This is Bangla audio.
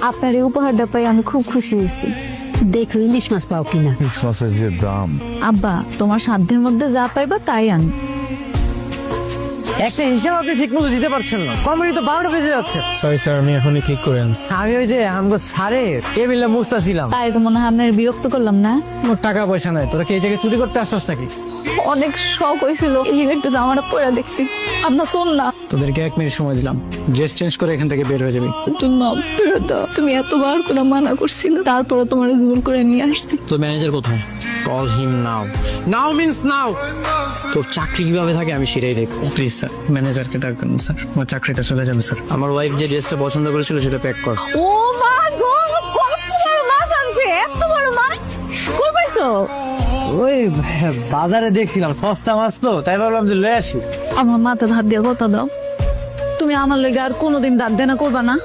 আপনার এই উপহারটা পাই আমি খুব খুশি হয়েছি। দেখো ইলিশ মাছ পাও কিনা। ইলিশ মাছের যে দাম। আব্বা তোমার সাধ্যের মধ্যে যা পাইবা তাই আন। একটা হিসাব আপনি ঠিক মতো দিতে পারছেন না, কমেডি তো 12টা বেজে যাচ্ছে। সরি স্যার, আমি এখনই ঠিক করে আনছি। আমি ওই যে আমগো সারে টেবিলে মুছতাছিলাম। তাই তো মনে হয় আপনার বিরক্ত করলাম না। মোর টাকা পয়সা নাই, তোরা কি এই জায়গায় চুরি করতে আসছস নাকি? অনেক শখ হয়েছিল এই একটু জামাটা পরে দেখছি। আপনার শোন না, তোদেরকে 1 মিনিট সময় দিলাম, ড্রেস চেঞ্জ করে এখান থেকে বের হয়ে যাবি। তুমি মাপ ফেরত দাও। তুমি এতবার করে মানা করছিল, তারপরে তোমার জোর করে নিয়ে আসছি। তোর ম্যানেজার কোথায়? কল হিম নাও। নাও মিন্স নাও। তোর চাকরি কিভাবে থাকে আমি সেটাই দেখবো। প্লিজ স্যার, ম্যানেজারকে ডাকবেন স্যার, আমার চাকরিটা চলে যাবে স্যার। আমার ওয়াইফ যে ড্রেসটা পছন্দ করেছিল সেটা প্যাক কর। ও মা গো, কত বড় মাছ আনছে! এত বড় মাছ কই পাইছো? ওই বাজারে দেখছিলাম সস্তা মাছ তো, তাই ভাবলাম যে লয়ে আসি। আমার মাথা হাত দিয়ে কথা দাও। তুমি আমার লগে আর কোনোদিন দাঁত দেনা করবা না।